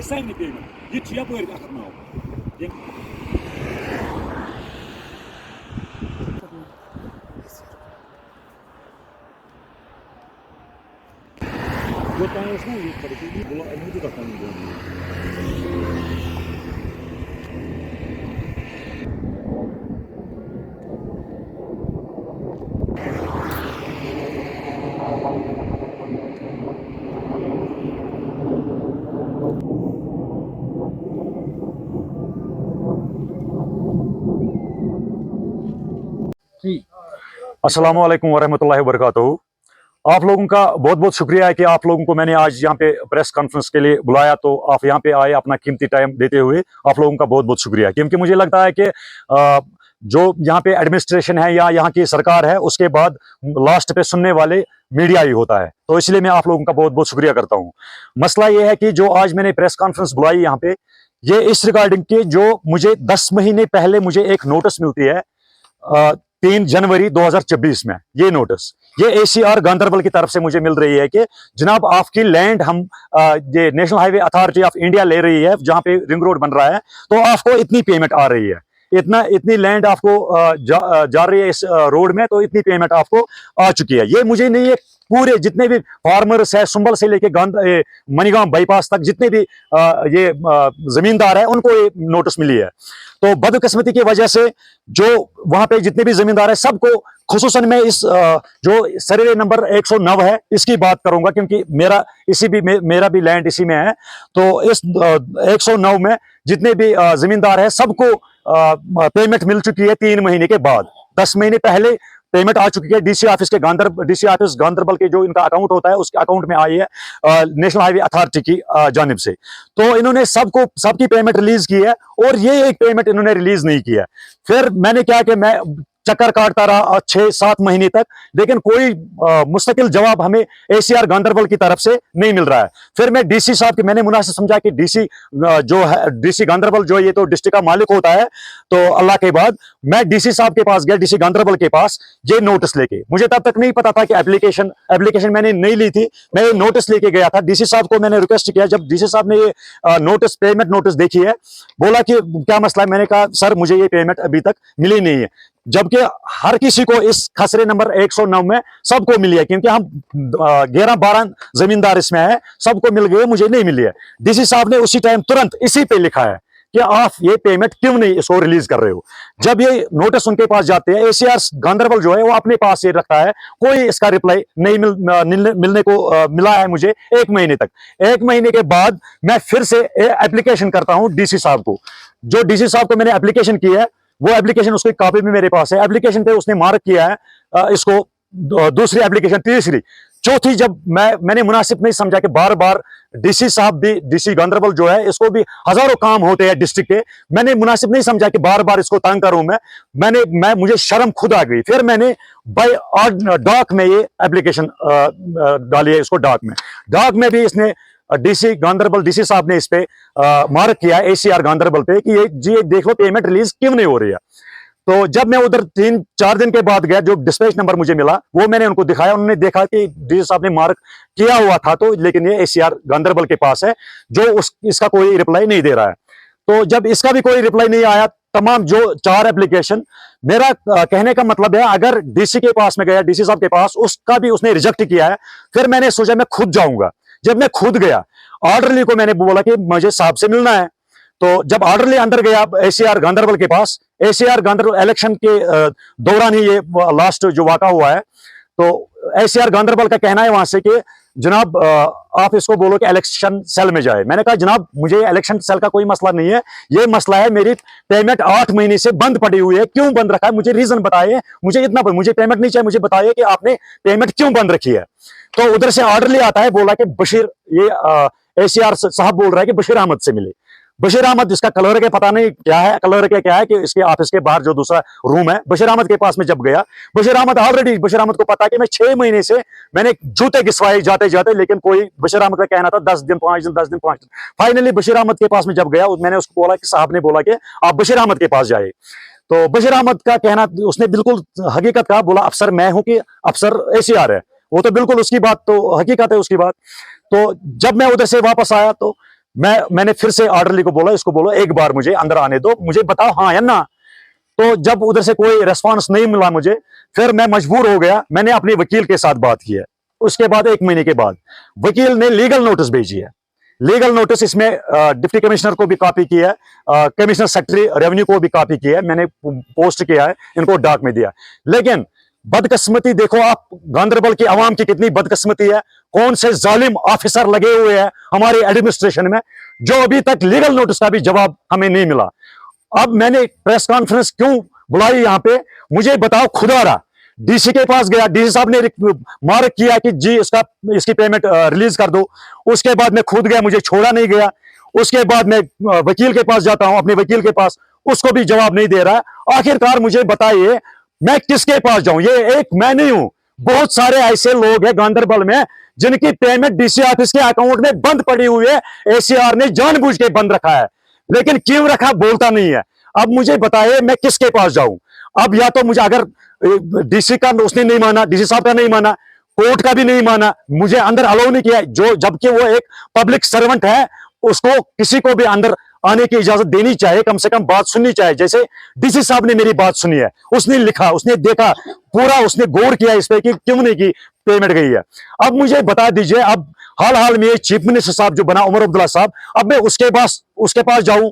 सारे पेमेंट ये यप अखनाव योतान ना ये खड़ी बुला मुझे अस्सलाम वालेकुम वरहमतुल्लाहि वबरकातुहू। आप लोगों का बहुत बहुत शुक्रिया है कि आप लोगों को मैंने आज यहाँ पे प्रेस कॉन्फ्रेंस के लिए बुलाया, तो आप यहाँ पे आए अपना कीमती टाइम देते हुए आप लोगों का बहुत बहुत शुक्रिया। क्योंकि मुझे लगता है कि जो यहाँ पे एडमिनिस्ट्रेशन है या यहाँ की सरकार है, उसके बाद लास्ट पे सुनने वाले मीडिया ही होता है, तो इसलिए मैं आप लोगों का बहुत बहुत शुक्रिया करता हूँ। मसला ये है कि जो आज मैंने प्रेस कॉन्फ्रेंस बुलाई यहाँ पे, ये इस रिगार्डिंग की जो मुझे 10 महीने पहले मुझे एक नोटिस मिलती है 3 जनवरी 2024 में। ये नोटिस ये ACR गांधरबल की तरफ से मुझे मिल रही है कि जनाब आपकी लैंड हम ये national highway authority of India ले रही है, जहां पे रिंग रोड बन रहा है, तो आपको इतनी पेमेंट आ रही है, इतनी लैंड आपको जा रही है इस रोड में, तो इतनी पेमेंट आपको आ चुकी है। ये मुझे नहीं है, पूरे जितने भी फार्मर्स है सुंबल से लेके मनीगांव बाईपास तक जितने भी ये जमींदार है उनको ये नोटिस मिली है। तो बदकिस्मती की वजह से जो वहां पे जितने भी जमींदार है सबको, खुसूसन मैं इस जो सर्वे नंबर 109 है इसकी बात करूंगा, क्योंकि मेरा भी लैंड इसी में है। तो इस 109 में जितने भी जमींदार है सबको पेमेंट मिल चुकी है 3 महीने के बाद। 10 महीने पहले पेमेंट आ चुकी है डीसी ऑफिस गांधरबल के जो इनका अकाउंट होता है उसके अकाउंट में आई है नेशनल हाईवे अथॉरिटी की जानिब से। तो इन्होंने सबकी पेमेंट रिलीज की है, और ये एक पेमेंट इन्होंने रिलीज नहीं की है। फिर मैंने क्या कि मैं चक्कर काटता रहा 6-7 महीने तक, लेकिन कोई मुस्तकिल जवाब हमें ACR गांधरबल की तरफ से नहीं मिल रहा है। फिर मैं डीसी साहब की मैंने मुनासिब समझा कि डीसी जो है, डीसी गांधरबल जो ये तो डिस्ट्रिक्ट का मालिक होता है, तो अल्लाह के बाद मैं डीसी साहब के पास गया, डीसी गांधरबल के पास ये नोटिस लेके। मुझे तब तक नहीं पता था कि एप्लीकेशन मैंने नहीं ली थी, मैं ये नोटिस लेके गया था। डीसी साहब को मैंने रिक्वेस्ट किया, जब डीसी साहब ने ये नोटिस पेमेंट नोटिस देखी है, बोला कि क्या मसला है। मैंने कहा सर मुझे ये पेमेंट अभी तक मिली नहीं है, जबकि हर किसी को इस खसरे नंबर 109 में सबको मिली है, क्योंकि हम 11-12 जमींदार इसमें है, सबको मिल गए, मुझे नहीं मिली है। डीसी साहब ने उसी टाइम तुरंत इसी पे लिखा है कि आप ये पेमेंट क्यों नहीं इसको रिलीज कर रहे हो। जब ये नोटिस उनके पास जाते हैं, ACR गांधरबल जो है वो अपने पास ये रखता है, कोई इसका रिप्लाई नहीं मिलने को मिला है मुझे 1 महीने तक। 1 महीने के बाद मैं फिर से एप्लीकेशन करता हूं डीसी साहब को। जो डीसी साहब को मैंने एप्लीकेशन की है, वो एप्लीकेशन उसकी कॉपी भी मेरे पास है। एप्लीकेशन पे उसने मार्क किया है इसको दूसरी एप्लीकेशन, तीसरी, चौथी। जब मैंने मुनासिब नहीं समझा कि बार बार डीसी साहब भी, डीसी गांधरबल जो है, इसको भी हजारों काम होते हैं डिस्ट्रिक्ट के, मैंने मुनासिब नहीं समझा कि बार बार इसको तंग करूं मुझे शर्म खुद आ गई। फिर मैंने बाय डाक में ये एप्लीकेशन डाली है, इसको डाक में भी इसने डीसी गांधरबल, डीसी साहब ने इस पे मार्क किया है ACR गांधरबल पे कि ये देख लो पेमेंट रिलीज क्यों नहीं हो रही है। तो जब मैं उधर 3-4 दिन के बाद गया, जो डिस्पैच नंबर मुझे मिला वो मैंने उनको दिखाया, उन्होंने देखा कि डीसी साहब ने मार्क किया हुआ था, तो लेकिन ये ACR गांधरबल के पास है, जो इसका कोई रिप्लाई नहीं दे रहा है। तो जब इसका भी कोई रिप्लाई नहीं आया, तमाम जो 4 एप्लीकेशन, मेरा कहने का मतलब है अगर डीसी के पास में गया, डीसी साहब के पास, उसका भी उसने रिजेक्ट किया है। फिर मैंने सोचा मैं खुद जाऊंगा। जब मैं खुद गया, ऑर्डरली को मैंने बोला कि मुझे साहब से मिलना है। तो जब ऑर्डरली अंदर गया ACR गांधरबल के पास, ACR गांधरबल इलेक्शन के दौरान ही ये लास्ट जो वाक़ा हुआ है, तो ACR गांधरबल का कहना है वहां से कि जनाब आप इसको बोलो कि इलेक्शन सेल में जाए। मैंने कहा जनाब मुझे इलेक्शन सेल का कोई मसला नहीं है, ये मसला है मेरी पेमेंट 8 महीने से बंद पड़ी हुई है, क्यों बंद रखा है, मुझे रीजन बताइए, मुझे पेमेंट नहीं चाहिए, मुझे बताइए कि आपने पेमेंट क्यों बंद रखी है। तो उधर से ऑर्डर ले आता है, बोला कि बशीर, ये ACR साहब बोल रहा है कि बशीर अहमद से मिले। बशीर अहमद, जिसका कलर के पता नहीं क्या है, कलर के क्या है कि इसके ऑफिस के बाहर जो दूसरा रूम है, बशीर अहमद के पास में जब गया, बशीर अहमद को पता कि मैं 6 महीने से मैंने जूते घिसवाए जाते जाते, लेकिन कोई, बशीर अहमद का कहना था 10 दिन 5 दिन 10 दिन 5 दिन। फाइनली बशीर अहमद के पास में जब गया, मैंने उसको बोला कि साहब ने बोला कि आप बशीर अहमद के पास जाए। तो बशीर अहमद का कहना, उसने बिल्कुल हकीकत कहा, बोला अफसर मैं हूं कि अफसर ACR है। वो तो बिल्कुल उसकी बात तो हकीकत है उसकी बात। तो जब मैं उधर से वापस आया, तो मैंने फिर से ऑर्डरली को बोला, इसको बोलो एक बार मुझे अंदर आने दो, मुझे बताओ हाँ या ना। तो जब उधर से कोई रेस्पॉन्स नहीं मिला मुझे, फिर मैं मजबूर हो गया, मैंने अपने वकील के साथ बात की है। उसके बाद 1 महीने के बाद वकील ने लीगल नोटिस भेजी है। लीगल नोटिस इसमें डिप्टी कमिश्नर को भी कॉपी किया है, कमिश्नर सेक्रेटरी रेवेन्यू को भी कॉपी किया है, मैंने पोस्ट किया है, इनको डाक में दिया। लेकिन बदकिस्मती देखो आप, गांधरबल की आवाम की कितनी बदकिस्मती है, कौन से जालिम ऑफिसर लगे हुए हैं हमारे एडमिनिस्ट्रेशन में, जो अभी तक लीगल नोटिस का भी जवाब हमें नहीं मिला। अब मैंने प्रेस कॉन्फ्रेंस क्यों बुलाई यहाँ पे, मुझे बताओ खुदारा। डीसी के पास गया, डीसी साहब ने मार्क किया कि जी इसकी पेमेंट रिलीज कर दो। उसके बाद मैं खुद गया, मुझे छोड़ा नहीं गया। उसके बाद मैं वकील के पास जाता हूं, अपने वकील के पास, उसको भी जवाब नहीं दे रहा है। आखिरकार मुझे बताइए मैं किसके पास जाऊं? ये एक मैं नहीं हूं, बहुत सारे ऐसे लोग हैं गांधरबल में जिनकी पेमेंट डीसी ऑफिस के अकाउंट में बंद पड़ी हुई है। एसीआर ने जानबूझ के बंद रखा है, लेकिन क्यों रखा बोलता नहीं है। अब मुझे बताइए मैं किसके पास जाऊं? अब या तो मुझे, अगर डीसी का उसने नहीं माना, डीसी साहब का नहीं माना, कोर्ट का भी नहीं माना, मुझे अंदर अलाउ नहीं किया, जो जबकि वो एक पब्लिक सर्वेंट है, उसको किसी को भी अंदर आने की इजाजत देनी चाहिए, कम से कम बात सुननी चाहिए। जैसे डीसी साहब ने मेरी बात सुनी है, उसने लिखा, उसने देखा पूरा, उसने गौर किया इस पे कि क्यों नहीं की पेमेंट गई है। अब मुझे बता दीजिए, अब हाल में चीफ मिनिस्टर साहब जो बना उमर अब्दुल्ला साहब, अब मैं उसके पास जाऊं,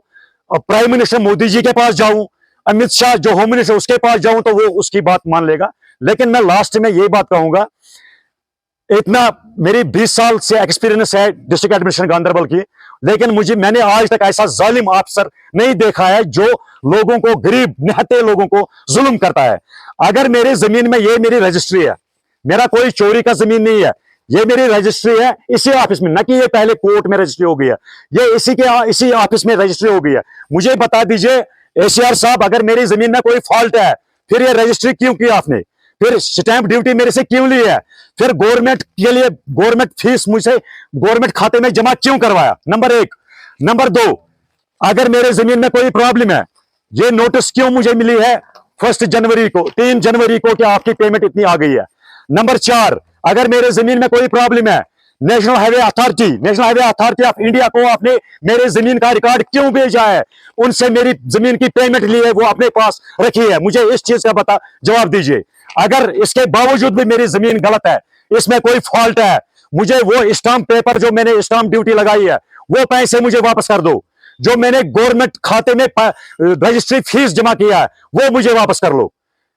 प्राइम मिनिस्टर मोदी जी के पास जाऊं, अमित शाह जो होम मिनिस्टर उसके पास जाऊं, तो वो उसकी बात मान लेगा। लेकिन मैं लास्ट में ये बात कहूंगा, इतना मेरी 20 साल से एक्सपीरियंस है डिस्ट्रिक्ट एडमिनिस्ट्रेशन गांधरबल की, लेकिन मैंने आज तक ऐसा जालिम अफसर नहीं देखा है जो लोगों को, गरीब निहत्ते लोगों को जुल्म करता है। अगर मेरी जमीन में, ये मेरी रजिस्ट्री है, मेरा कोई चोरी का जमीन नहीं है, ये मेरी रजिस्ट्री है इसी ऑफिस में, न कि ये पहले कोर्ट में रजिस्ट्री हो गई है, ये इसी ऑफिस में रजिस्ट्री हो गई है। मुझे बता दीजिए एसीआर साहब, अगर मेरी जमीन में कोई फॉल्ट है, फिर ये रजिस्ट्री क्यों की आपने? फिर स्टैंप ड्यूटी मेरे से क्यों ली है? फिर गवर्नमेंट के लिए गवर्नमेंट फीस मुझसे गवर्नमेंट खाते में जमा क्यों करवाया? नंबर 1। नंबर 2, अगर मेरे जमीन में कोई प्रॉब्लम है, ये नोटिस क्यों मुझे मिली है 1 जनवरी को, 3 जनवरी को, कि आपकी पेमेंट इतनी आ गई है? नंबर 4, अगर मेरे जमीन में कोई प्रॉब्लम है, national highway authority of India को आपने मेरे जमीन का रिकॉर्ड क्यों भेजा है? उनसे मेरी जमीन की पेमेंट ली है, वो अपने पास रखी है, मुझे इस चीज का जवाब दीजिए। अगर इसके बावजूद भी मेरी जमीन गलत है, इसमें कोई फॉल्ट है, मुझे वो स्टाम्प पेपर, जो मैंने स्टाम्प ड्यूटी लगाई है, वो पैसे मुझे वापस कर दो। जो मैंने गवर्नमेंट खाते में रजिस्ट्री फीस जमा किया है, वो मुझे वापस कर लो।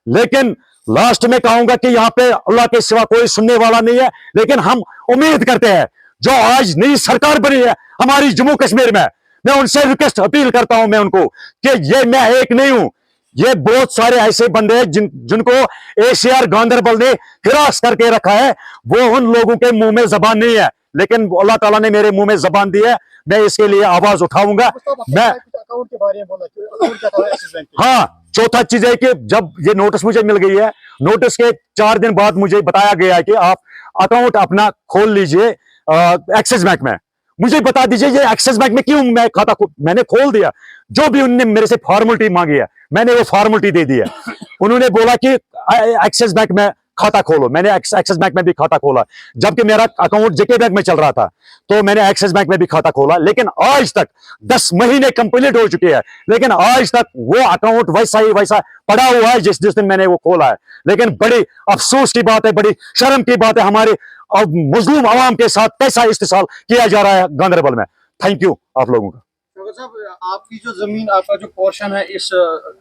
लेकिन लास्ट में कहूंगा कि यहाँ पे अल्लाह के सिवा कोई सुनने वाला नहीं है, लेकिन हम उम्मीद करते हैं, जो आज नई सरकार बनी है हमारी जम्मू कश्मीर में, मैं उनसे रिक्वेस्ट अपील करता हूं मैं उनको, कि ये मैं एक नहीं हूं, ये बहुत सारे ऐसे बंदे हैं जिनको एसीआर गांधरबल ने हिरास करके रखा है। वो उन लोगों के मुंह में जबान नहीं है, लेकिन अल्लाह ताला ने मेरे मुंह में जबान दी है, मैं इसके लिए आवाज उठाऊंगा। मैं अकाउंट के बारे में बोला, अकाउंट क्या था एक्सिस बैंक? हाँ, चौथा चीज है कि जब ये नोटिस मुझे मिल गई है, नोटिस के 4 दिन बाद मुझे बताया गया है कि आप अकाउंट अपना खोल लीजिए एक्सिस बैंक में। मुझे बता दीजिए ये एक्सिस बैंक में क्यों मैं मैंने खोल दिया। जो भी उन्होंने मेरे से फॉर्मेलिटी मांगी है, मैंने वो फॉर्मेलिटी दे दी है। उन्होंने बोला कि एक्सिस बैंक में खाता खोलो, मैंने एक्सिस बैंक में भी खाता खोला, जबकि मेरा अकाउंट जेके बैंक में चल रहा था, तो मैंने एक्सिस बैंक में भी खाता खोला। लेकिन आज तक 10 महीने कंप्लीट हो चुके हैं, लेकिन आज तक वो अकाउंट वैसा पड़ा हुआ है जिस दिन मैंने वो खोला है। लेकिन बड़ी अफसोस की बात है, बड़ी शर्म की बात है, हमारे मजलूम आवाम के साथ कैसा इस्तेसाल किया जा रहा है गांधरबल में। थैंक यू आप लोगों का। साहब, आपकी जो जमीन, आपका जो पोर्शन है इस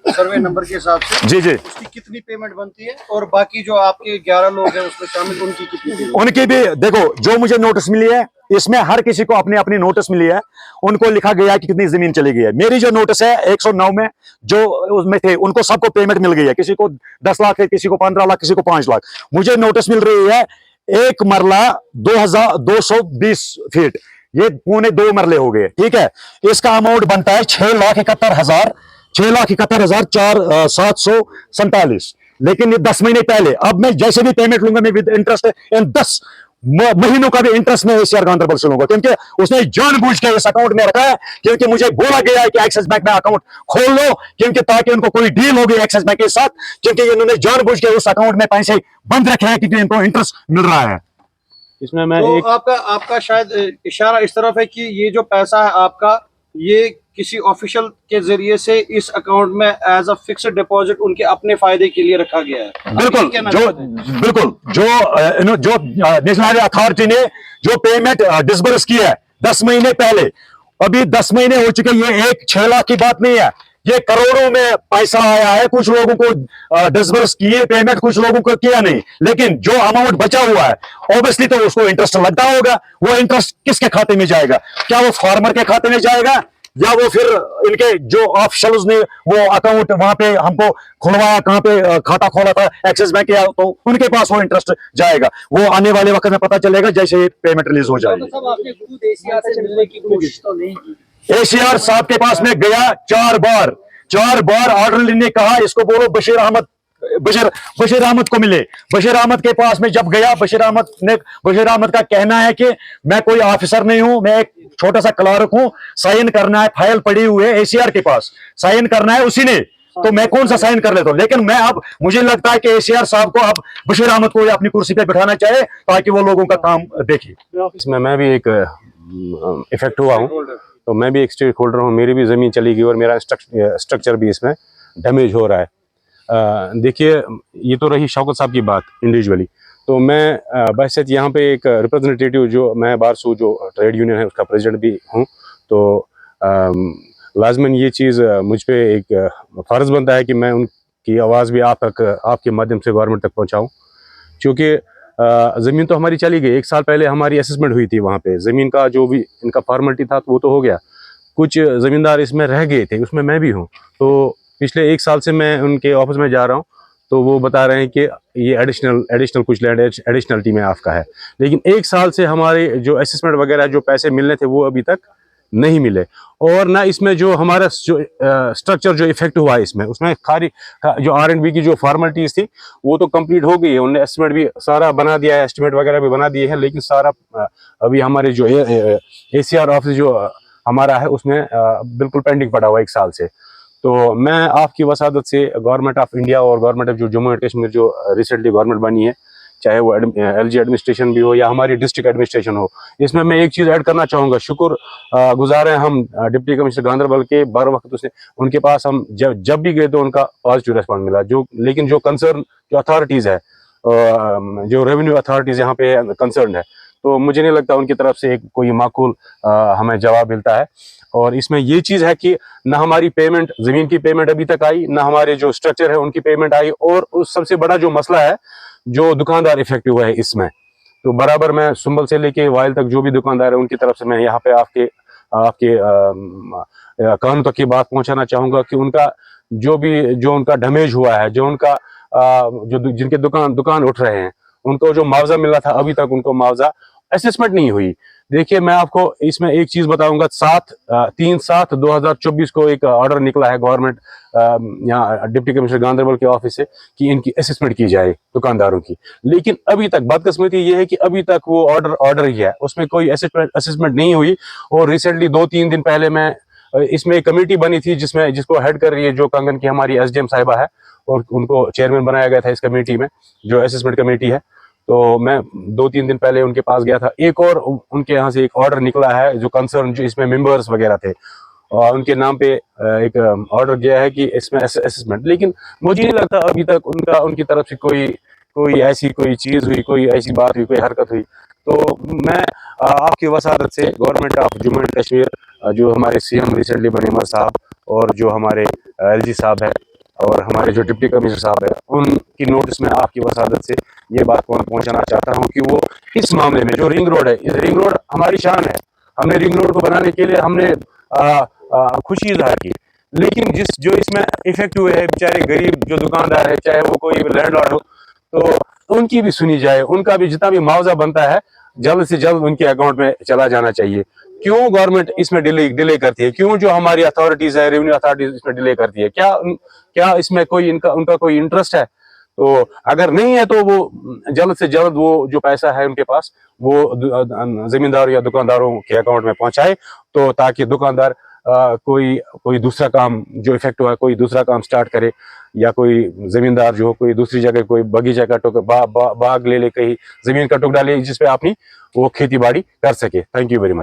सर्वे नंबर के हिसाब से, जी, उसकी कितनी पेमेंट बनती है? और बाकी जो आपके 11 लोग हैं उसमें शामिल, उनकी कितनी पेमेंट? उनकी भी देखो, जो मुझे नोटिस मिली है, इसमें हर किसी को अपनी अपनी नोटिस मिली है, उनको लिखा गया कि कितनी जमीन चली गई है। मेरी जो नोटिस है 109 में जो उसमें थे, उनको सबको पेमेंट मिल गई है, किसी को 10 लाख है, किसी को 15 लाख, किसी को 5 लाख। मुझे नोटिस मिल रही है एक मरला 2220 फीट, ये पौने 2 मरले हो गए, ठीक है। इसका अमाउंट बनता है 6,71,747। लेकिन ये 10 महीने पहले, अब मैं जैसे भी पेमेंट लूंगा, मैं विद इंटरेस्ट इन 10 महीनों का भी इंटरेस्ट में एसीआर गांधरबल से लूंगा, क्योंकि उसने जानबूझ के इस अकाउंट में रखा है, क्योंकि मुझे बोला गया है कि एक्सिस बैंक में अकाउंट खोल लो, क्योंकि ताकि उनको कोई डील होगी एक्सिस बैंक के साथ, क्योंकि इन्होंने जानबूझ के उस अकाउंट में पैसे बंद रखे हैं, क्योंकि इनको इंटरेस्ट मिल रहा है। इसमें मैं तो एक आपका शायद इशारा इस तरफ है कि ये जो पैसा है आपका, ये किसी ऑफिशियल के जरिए से इस अकाउंट में एज अ फिक्स्ड डिपॉजिट उनके अपने फायदे के लिए रखा गया है। आप बिल्कुल ये कहना जो चाहते हैं? बिल्कुल जो नेशनल अथॉरिटी ने जो पेमेंट डिसबर्स की है 10 महीने पहले, अभी 10 महीने हो चुके, ये एक 6 लाख की बात नहीं है, ये करोड़ों में पैसा आया है। कुछ लोगों को डिसबर्स किए पेमेंट, कुछ लोगों को किया नहीं, लेकिन जो अमाउंट बचा हुआ है ऑब्वियसली तो उसको इंटरेस्ट लगता होगा। वो इंटरेस्ट किसके खाते में जाएगा? क्या वो फार्मर के खाते में जाएगा, या वो फिर इनके जो ऑफिशियल्स ने वो अकाउंट वहां पे हमको खुलवाया, कहां पे खाता खोला था एक्सिस बैंक या, तो उनके पास वो इंटरेस्ट जाएगा। वो आने वाले वक्त में पता चलेगा जैसे पेमेंट रिलीज हो जाएगी। आपने खुद एशिया से मिलने की कोशिश तो नहीं की? एसीआर साहब के पास में गया 4 बार ऑर्डर लेने कहा इसको बोलो बशीर अहमद को मिले। बशीर अहमद के पास में जब गया, बशीर अहमद का कहना है कि मैं कोई ऑफिसर नहीं हूं, मैं एक छोटा सा क्लर्क हूं, साइन करना है, फाइल पड़ी हुई है एसीआर के पास, साइन करना है उसी ने, तो मैं कौन सा साइन कर लेता हूं। लेकिन मैं अब मुझे लगता है कि एसीआर साहब को अब बशीर अहमद को अपनी कुर्सी पे बिठाना चाहिए ताकि वो लोगों का काम देखे। इसमें मैं भी एक इफेक्ट हुआ हूँ, तो मैं भी एक स्टेक होल्डर हूँ, मेरी भी ज़मीन चली गई और मेरा स्ट्रक्चर भी इसमें डैमेज हो रहा है। देखिए, ये तो रही शौकत साहब की बात इंडिविजुअली, तो मैं बहसत यहाँ पे एक रिप्रेजेंटेटिव, जो मैं बारसू जो ट्रेड यूनियन है उसका प्रेसिडेंट भी हूँ, तो लाजमन ये चीज़ मुझ पे एक फ़र्ज़ बनता है कि मैं उनकी आवाज़ भी आप तक, आपके माध्यम से गवर्नमेंट तक पहुँचाऊँ। क्योंकि ज़मीन तो हमारी चली गई, 1 साल पहले हमारी असेसमेंट हुई थी, वहाँ पे ज़मीन का जो भी इनका फॉर्मेलिटी था वो तो हो गया, कुछ ज़मींदार इसमें रह गए थे, उसमें मैं भी हूँ। तो पिछले 1 साल से मैं उनके ऑफिस में जा रहा हूँ, तो वो बता रहे हैं कि ये एडिशनल कुछ लैंड एडिशनलिटी में आपका है, लेकिन 1 साल से हमारे जो असेसमेंट वगैरह जो पैसे मिलने थे वो अभी तक नहीं मिले। और ना इसमें जो हमारा जो स्ट्रक्चर जो इफेक्ट हुआ है इसमें, उसमें खाली जो R&B की जो फॉर्मेलिटीज़ थी वो तो कंप्लीट हो गई है, उन्होंने एस्टिमेट भी सारा बना दिया है, एस्टिमेट वगैरह भी बना दिए हैं, लेकिन सारा अभी हमारे जो ACR ऑफिस जो हमारा है उसमें बिल्कुल पेंडिंग पड़ा हुआ है 1 साल से। तो मैं आपकी वसादत से गवर्नमेंट ऑफ इंडिया और गवर्नमेंट ऑफ जो जम्मू एंड कश्मीर जो रिसेंटली गवर्नमेंट बनी है, चाहे वो LG एडमिनिस्ट्रेशन भी हो या हमारी डिस्ट्रिक्ट एडमिनिस्ट्रेशन हो, इसमें मैं एक चीज़ ऐड करना चाहूँगा। शुक्र गुजार हैं हम डिप्टी कमिश्नर गांधरबल के, बर वक्त उसने उनके पास हम जब भी गए तो उनका पॉजिटिव रेस्पॉन्स मिला। लेकिन जो कंसर्न जो अथॉरिटीज़ है, जो रेवेन्यू अथॉरिटीज़ यहाँ पे कंसर्न है, तो मुझे नहीं लगता उनकी तरफ से कोई माकूल हमें जवाब मिलता है। और इसमें ये चीज़ है कि ना हमारी पेमेंट, ज़मीन की पेमेंट अभी तक आई, ना हमारे जो स्ट्रक्चर है उनकी पेमेंट आई, और उस सबसे बड़ा जो मसला है जो दुकानदार इफेक्ट हुआ है इसमें, तो बराबर मैं सुंबल से लेके वाइल तक जो भी दुकानदार है उनकी तरफ से मैं यहाँ पे आपके कान तक की बात पहुँचाना चाहूँगा कि उनका जो उनका डैमेज हुआ है, जो उनका जो जिनके दुकान उठ रहे हैं, उनको जो मुआवजा मिला था अभी तक उनको मुआवजा असेसमेंट नहीं हुई। देखिए, मैं आपको इसमें एक चीज़ बताऊंगा, 3/7/2024 को एक ऑर्डर निकला है गवर्नमेंट यहाँ डिप्टी कमिश्नर गांधरबल के ऑफिस से कि इनकी असेसमेंट की जाए दुकानदारों की, लेकिन अभी तक बदकिस्मती ये है कि अभी तक वो ऑर्डर ही है, उसमें कोई असेसमेंट नहीं हुई। और रिसेंटली 2-3 दिन पहले मैं इसमें एक कमेटी बनी थी जिसको हेड कर रही है जो कंगन की हमारी SDM साहिबा है, और उनको चेयरमैन बनाया गया था इस कमेटी में, जो असेसमेंट कमेटी है। तो मैं 2-3 दिन पहले उनके पास गया था, एक और उनके यहाँ से एक ऑर्डर निकला है जो कंसर्न जो इसमें मेंबर्स वगैरह थे, और उनके नाम पे एक ऑर्डर गया है कि इसमें असेसमेंट, लेकिन मुझे नहीं लगता अभी तक उनकी तरफ से कोई ऐसी कोई चीज़ हुई, कोई ऐसी बात हुई, कोई हरकत हुई। तो मैं आपकी वसादत से government of Jammu and Kashmir, जो हमारे CM रिसेंटली बने उमर साहब, और जो हमारे LG साहब है, और हमारे जो डिप्टी कमिश्नर साहब है, उनकी नोटिस में आपकी वसादत से ये बात पहुंचाना चाहता हूं कि वो इस मामले में जो रिंग रोड है, इस रिंग रोड हमारी शान है, हमने रिंग रोड को बनाने के लिए हमने खुशी इजहार की, लेकिन जो इसमें इफेक्ट हुए हैं बेचारे गरीब जो दुकानदार है, चाहे वो कोई लैंडलॉर्ड हो, तो उनकी भी सुनी जाए, उनका भी जितना भी मुआवजा बनता है जल्द से जल्द उनके अकाउंट में चला जाना चाहिए। क्यों गवर्नमेंट इसमें डिले करती है? क्यों जो हमारी अथॉरिटीज है, रेवेन्यू अथॉरिटीज इसमें डिले करती है? क्या इसमें कोई उनका कोई इंटरेस्ट है? तो अगर नहीं है तो वो जल्द से जल्द वो जो पैसा है उनके पास वो जमींदारों या दुकानदारों के अकाउंट में पहुंचाए, तो ताकि दुकानदार कोई दूसरा काम जो इफेक्ट हुआ है, कोई दूसरा काम स्टार्ट करे, या कोई जमींदार जो कोई दूसरी जगह कोई बगीचा का टुक बाग ले ले, कहीं जमीन का टुकड़ा ले जिसपे अपनी वो खेती बाड़ी कर सके। Thank you very much.